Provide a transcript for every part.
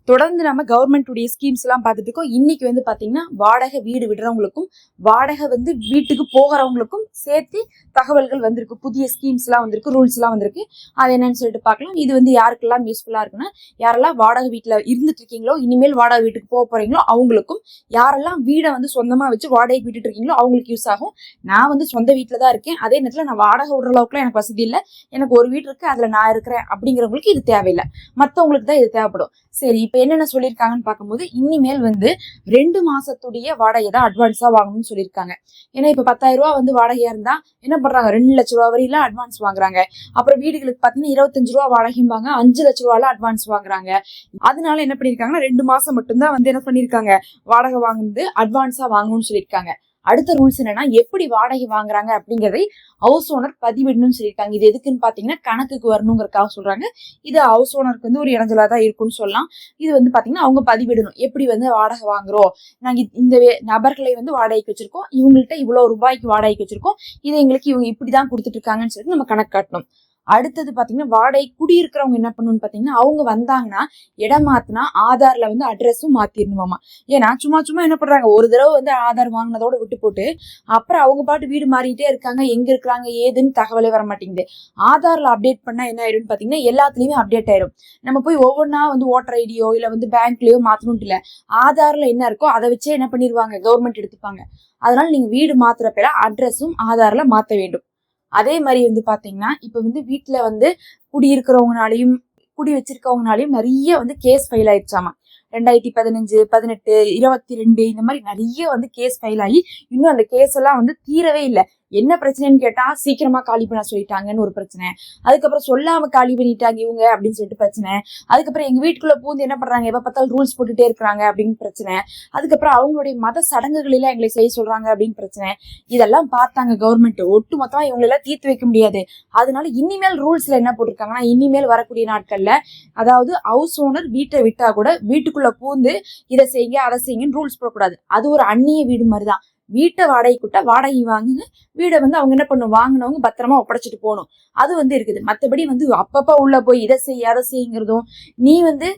தொடர்ந்து நம்ம கவர்மெண்ட்டுடைய ஸ்கீம்ஸ் எல்லாம் பார்த்துட்டு இருக்கோம். இன்னைக்கு வந்து பாத்தீங்கன்னா வாடகை வீடு விடுறவங்களுக்கும் வாடகை வந்து வீட்டுக்கு போகிறவங்களுக்கும் சேர்த்து தகவல்கள் வந்திருக்கு. புதிய ஸ்கீம்ஸ் எல்லாம் வந்திருக்கு, ரூல்ஸ் எல்லாம் வந்திருக்கு. அது என்னன்னு சொல்லிட்டு பார்க்கலாம். இது வந்து யாருக்கெல்லாம் யூஸ்ஃபுல்லா இருக்குன்னா, யாரெல்லாம் வாடகை வீட்டுல இருந்துட்டு இருக்கீங்களோ, இனிமேல் வாடகை வீட்டுக்கு போக போறீங்களோ அவங்களுக்கும், யாரெல்லாம் வீடை வந்து சொந்தமா வச்சு வாடகைக்கு விட்டுட்டு இருக்கீங்களோ அவங்களுக்கு யூஸ் ஆகும். நான் வந்து சொந்த வீட்டுல தான் இருக்கேன், அதே நேரத்துல நான் வாடகை விடுற அளவுக்குலாம் எனக்கு வசதி இல்லை, எனக்கு ஒரு வீடு இருக்கு, அதுல நான் இருக்கிறேன் அப்படிங்கிறவங்களுக்கு இது தேவையில்லை, மற்றவங்களுக்கு தான் இது தேவைப்படும். சரி, இப்ப என்னென்ன சொல்லியிருக்காங்கன்னு பார்க்கும்போது, இனிமேல் வந்து 2 மாசத்துடைய வாடகை தான் அட்வான்ஸா வாங்கணும்னு சொல்லியிருக்காங்க. ஏன்னா இப்ப 10,000 ரூபாய் வந்து வாடகையா இருந்தா என்ன பண்றாங்க, 2 லட்ச ரூபாய் வரையில அட்வான்ஸ் வாங்குறாங்க. அப்புறம் வீடுகளுக்கு பாத்தீங்கன்னா 25 ரூபாய் வாடகைம்பாங்க, 5 லட்ச ரூபாய்ல அட்வான்ஸ் வாங்குறாங்க. அதனால என்ன பண்ணிருக்காங்கன்னா 2 மாசம் மட்டும்தான் வந்து என்ன பண்ணிருக்காங்க, வாடகை வாங்குறது அட்வான்ஸா வாங்கணும்னு சொல்லியிருக்காங்க. அடுத்த ரூல்ஸ் என்னன்னா, எப்படி வாடகை வாங்குறாங்க அப்படிங்கறதை ஹவுஸ் ஓனர் பதிவிடணும்னு சொல்லியிருக்காங்க. இது எதுக்குன்னு பாத்தீங்கன்னா கணக்குக்கு வரணுங்கிறதுக்காக சொல்றாங்க. இது ஹவுஸ் ஓனருக்கு வந்து ஒரு இடைஞ்சலா தான் இருக்கும்னு சொல்லலாம். இது வந்து பாத்தீங்கன்னா அவங்க பதிவிடணும், எப்படி வந்து வாடகை வாங்குறோம், நாங்க இந்த நபர்களை வந்து வாடகைக்கு வச்சிருக்கோம், இவங்கள்ட்ட இவ்வளவு ரூபாய்க்கு வாடகைக்கு வச்சிருக்கோம், இதை எங்களுக்கு இவங்க இப்படிதான் கொடுத்துட்டு இருக்காங்கன்னு சொல்லிட்டு நம்ம கணக்கு காட்டணும். அடுத்தது பாத்தீங்கன்னா வாடகை குடியிருக்கிறவங்க என்ன பண்ணணும்னு பாத்தீங்கன்னா, அவங்க வந்தாங்கன்னா இடம் மாத்தினா ஆதார்ல வந்து அட்ரஸும் மாத்திரணுமாமா. ஏன்னா சும்மா சும்மா என்ன பண்றாங்க, ஒரு தடவை வந்து ஆதார் வாங்கினதோட விட்டு போட்டு அப்புறம் அவங்க பாட்டு வீடு மாறிட்டே இருக்காங்க, எங்க இருக்கிறாங்க ஏதுன்னு தகவலே வர மாட்டேங்குது. ஆதார்ல அப்டேட் பண்ணா என்ன ஆயிடும்னு பாத்தீங்கன்னா எல்லாத்துலயுமே அப்டேட் ஆயிரும். நம்ம போய் ஒவ்வொன்றா வந்து ஓட்டர் ஐடியோ இல்ல வந்து பேங்க்லயோ மாத்தணும் இல்ல, ஆதார்ல என்ன இருக்கோ அதை வச்சே என்ன பண்ணிடுவாங்க, கவர்மெண்ட் எடுத்துப்பாங்க. அதனால நீங்க வீடு மாத்துற பேர அட்ரஸும் ஆதார்ல மாத்த வேண்டும். அதே மாதிரி வந்து பாத்தீங்கன்னா இப்ப வந்து வீட்டுல வந்து குடியிருக்கிறவங்கனாலையும் குடி வச்சிருக்கவங்கனாலையும் நிறைய வந்து கேஸ் ஃபைல் ஆயிடுச்சாமா. 2015, 18, 22 இந்த மாதிரி நிறைய வந்து கேஸ் ஃபைல் ஆகி இன்னும் அந்த கேஸ் எல்லாம் வந்து தீரவே இல்லை. என்ன பிரச்சனைன்னு கேட்டா, சீக்கிரமா காலி பண்ண சொல்லிட்டாங்கன்னு ஒரு பிரச்சனை, அதுக்கப்புறம் சொல்லாம காலி பண்ணிட்டாங்க இவங்க அப்படின்னு சொல்லிட்டு பிரச்சனை, அதுக்கப்புறம் எங்க வீட்டுக்குள்ள பூந்து என்ன பண்றாங்க, எப்ப பார்த்தாலும் ரூல்ஸ் போட்டுட்டே இருக்கிறாங்க அப்படின்னு பிரச்சனை, அதுக்கப்புறம் அவங்களுடைய மத சடங்குகளில எங்களை செய்ய சொல்றாங்க அப்படின்னு பிரச்சனை. இதெல்லாம் பார்த்தாங்க கவர்மெண்ட், ஒட்டு மொத்தமா இவங்களெல்லாம் தீர்த்து வைக்க முடியாது. அதனால இனிமேல் ரூல்ஸ்ல என்ன போட்டிருக்காங்கன்னா, இனிமேல் வரக்கூடிய நாட்கள்ல அதாவது ஹவுஸ் ஓனர் வீட்டை விட்டா கூட வீட்டுக்குள்ள பூந்து இதை செய்யுங்க அதை செய்யுங்கன்னு ரூல்ஸ் போடக்கூடாது. அது ஒரு அந்நிய வீடு மாதிரிதான். வீட்டை வாடகை கூட்டா வாடகை வாங்குங்க, வீடை வந்து அவங்க என்ன பண்ணும், வாங்கினவங்க பத்திரமா ஒப்படைச்சிட்டு போகணும். அது வந்து இருக்குது. மற்றபடி வந்து அப்பப்ப உள்ள போய் இதை செய்ய அதை செய்யுங்கிறதும், நீ வந்து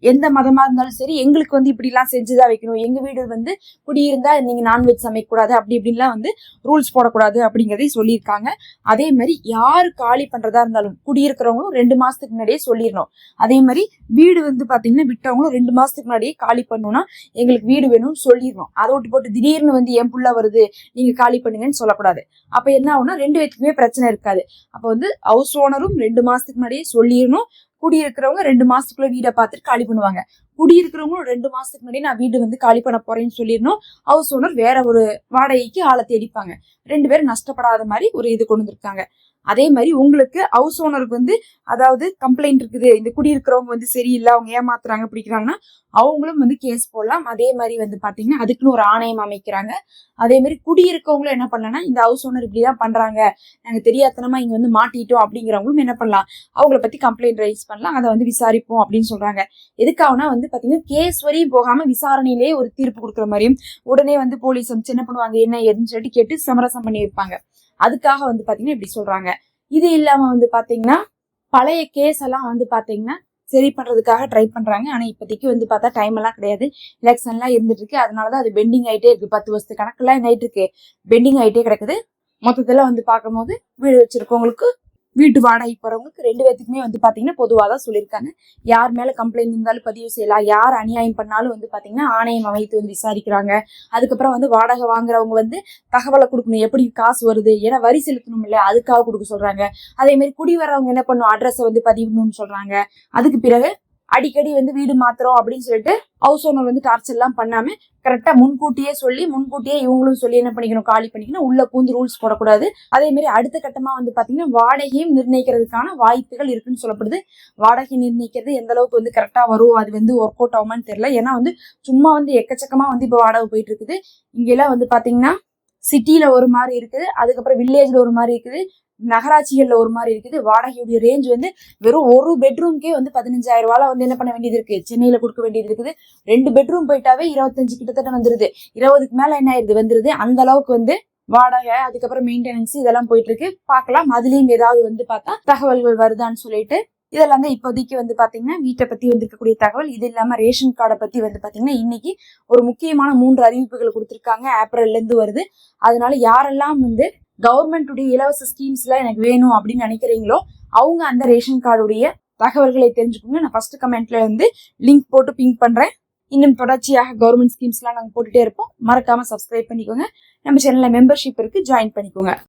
எந்த மதமா இருந்தாலும் சரி எங்களுக்கு வந்து இப்படி எல்லாம் செஞ்சுதான் வைக்கணும், எங்க வீடு வந்து குடியிருந்தா நீங்க நான்வெஜ் சமைக்க கூடாது, அப்படி இப்படின்லாம் வந்து ரூல்ஸ் போடக்கூடாது அப்படிங்கறதையும் சொல்லியிருக்காங்க. அதே மாதிரி யாரு காலி பண்றதா இருந்தாலும் குடியிருக்கிறவங்களும் 2 மாசத்துக்கு முன்னாடியே சொல்லிடணும். அதே மாதிரி வீடு வந்து பாத்தீங்கன்னா விட்டவங்களும் 2 மாசத்துக்கு முன்னாடியே காலி பண்ணணும்னா எங்களுக்கு வீடு வேணும்னு சொல்லிடணும். அதை விட்டு போட்டு திடீர்னு வந்து என் புள்ள வருது நீங்க காலி பண்ணுங்கன்னு சொல்லக்கூடாது. அப்ப என்ன ஆகும்னா 2 பேத்துக்குமே பிரச்சனை இருக்காது. அப்ப வந்து ஹவுஸ் ஓனரும் 2 மாசத்துக்கு முன்னாடியே சொல்லிடணும், குடியிருக்கிறவங்க 2 மாசத்துக்குள்ள வீடை பார்த்துட்டு காலி பண்ணுவாங்க. குடியிருக்கிறவங்களும் 2 மாசத்துக்கு முன்னாடி நான் வீடு வந்து காலி பண்ண போறேன்னு சொல்லிடணும். ஹவுஸ் ஓனர் வேற ஒரு வாடகைக்கு ஆளை தேடிப்பாங்க. 2 பேரும் நஷ்டப்படாத மாதிரி ஒரு இது கொண்டு வந்திருக்காங்க. அதே மாதிரி உங்களுக்கு ஹவுஸ் ஓனருக்கு வந்து அதாவது கம்ப்ளைண்ட் இருக்குது, இந்த குடியிருக்கிறவங்க வந்து சரியில்லை, அவங்க ஏமாத்துறாங்க பிடிக்கிறாங்கன்னா அவங்களும் வந்து கேஸ் போடலாம். அதே மாதிரி வந்து பாத்தீங்கன்னா அதுக்குன்னு ஒரு ஆணையம் அமைக்கிறாங்க. அதே மாதிரி குடியிருக்கவங்களும் என்ன பண்ணலாம்னா, இந்த ஹவுஸ் ஓனர் இப்படிதான் பண்றாங்க, நாங்க தெரியாதனமா இங்க வந்து மாட்டிட்டோம் அப்படிங்கிறவங்களும் என்ன பண்ணலாம், அவங்கள பத்தி கம்ப்ளைண்ட் ரைஸ் பண்ணலாம், அதை வந்து விசாரிப்போம் அப்படின்னு சொல்றாங்க. எதுக்காகனா வந்து பாத்தீங்கன்னா கேஸ் வரையும் போகாம விசாரணையிலேயே ஒரு தீர்ப்பு கொடுக்குற மாதிரியும், உடனே வந்து போலீஸ் வந்து என்ன பண்ணுவாங்க, என்ன ஏதுன்னு சொல்லிட்டு கேட்டு சமரசம் பண்ணி வைப்பாங்க. அதுக்காக வந்து பாத்தீங்கன்னா இப்படி சொல்றாங்க. இது இல்லாம வந்து பாத்தீங்கன்னா பழைய கேஸ் எல்லாம் வந்து பாத்தீங்கன்னா சரி பண்றதுக்காக ட்ரை பண்றாங்க. ஆனா இப்போதைக்கு வந்து பார்த்தா டைம் எல்லாம் கிடையாது, எலெக்ஷன் எல்லாம் இருந்துட்டு இருக்கு. அதனாலதான் அது பெண்டிங் ஆயிட்டே இருக்கு. 10 வருஷத்து கணக்குலாம் என்ன ஆயிட்டு இருக்கு, பெண்டிங் ஆயிட்டே கிடக்குது. மொத்தத்துல வந்து பார்க்கும் போது வீடு வச்சிருக்கவங்களுக்கு வீட்டு வாடகை போறவங்களுக்கு 2 பேத்துக்குமே வந்து பாத்தீங்கன்னா பொதுவாதான் சொல்லியிருக்காங்க. யார் மேல கம்ப்ளைண்ட் இருந்தாலும் பதிவு செய்யலாம், யார் அநியாயம் பண்ணாலும் வந்து பாத்தீங்கன்னா ஆணையம் அமைத்து வந்து விசாரிக்கிறாங்க. அதுக்கப்புறம் வந்து வாடகை வாங்குறவங்க வந்து தகவலை கொடுக்கணும், எப்படி காசு வருது, ஏன்னா வரி செலுத்தணும் இல்ல, அதுக்காக கொடுக்க சொல்றாங்க. அதே மாதிரி குடி வர்றவங்க என்ன பண்ணும், அட்ரஸை வந்து பதிவிடணும்னு சொல்றாங்க. அதுக்கு பிறகு அடிக்கடி வந்து வீடு மாத்திரம் அப்படின்னு சொல்லிட்டு ஹவுஸ் ஓனர் வந்து டார்ச்சர் எல்லாம் பண்ணாம கரெக்டா முன்கூட்டியே சொல்லி முன்கூட்டியே இவங்களும் சொல்லி என்ன பண்ணிக்கணும், காலி பண்ணிக்கணும், உள்ள பூந்து ரூல்ஸ் போடக்கூடாது. அதே மாதிரி அடுத்த கட்டமா வந்து பாத்தீங்கன்னா வாடகையும் நிர்ணயிக்கிறதுக்கான வாய்ப்புகள் இருக்குன்னு சொல்லப்படுது. வாடகை நிர்ணயிக்கிறது எந்த அளவுக்கு வந்து கரெக்டா வரும், அது வந்து ஒர்க் அவுட் ஆகுமான்னு தெரியல. ஏன்னா வந்து சும்மா வந்து எக்கச்சக்கமா வந்து இப்ப வாடகை போயிட்டு இருக்குது. இங்கெல்லாம் வந்து பாத்தீங்கன்னா சிட்டில ஒரு மாதிரி இருக்குது, அதுக்கப்புறம் வில்லேஜ்ல ஒரு மாதிரி இருக்குது, நகராட்சிகள்ல ஒரு மாதிரி இருக்குது. வாடகையுடைய ரேஞ்ச் வந்து வெறும் ஒரு பெட்ரூம்க்கே வந்து 15,000 ரூபாய் வந்து என்ன பண்ண வேண்டியது இருக்கு, சென்னையில கொடுக்க வேண்டியது இருக்குது. 2 பெட்ரூம் போயிட்டாவே 25 கிட்டத்தட்ட வந்துருது, 20க்கு மேல என்ன ஆயிருது வந்துருது. அந்த அளவுக்கு வந்து வாடகை, அதுக்கப்புறம் மெயின்டெனன்ஸ் இதெல்லாம் போயிட்டு இருக்கு. பார்க்கலாம் அதுலயும் ஏதாவது வந்து பார்த்தா தகவல்கள் வருதான்னு சொல்லிட்டு இதெல்லாம் தான் இப்போதைக்கு வந்து பாத்தீங்கன்னா வீட்டை பத்தி வந்திருக்கக்கூடிய தகவல். இது இல்லாம ரேஷன் கார்டை பத்தி வந்து பாத்தீங்கன்னா இன்னைக்கு ஒரு முக்கியமான 3 அறிவிப்புகள் கொடுத்திருக்காங்க. ஏப்ரல்ல இருந்து வருது. அதனால யாரெல்லாம் வந்து கவர்மெண்ட்டுடைய இலவச ஸ்கீம்ஸ் எல்லாம் எனக்கு வேணும் அப்படின்னு நினைக்கிறீங்களோ அவங்க அந்த ரேஷன் கார்டுடைய தகவல்களை தெரிஞ்சுக்கோங்க. நான் ஃபர்ஸ்ட் கமெண்ட்ல வந்து லிங்க் போட்டு பிங்க் பண்றேன். இன்னும் தொடர்ச்சியாக கவர்மெண்ட் ஸ்கீம்ஸ் எல்லாம் நாங்க போட்டுட்டே இருப்போம். மறக்காம சப்ஸ்கிரைப் பண்ணிக்கோங்க. நம்ம சேனல்ல மெம்பர்ஷிப் இருக்கு, ஜாயின் பண்ணிக்கோங்க.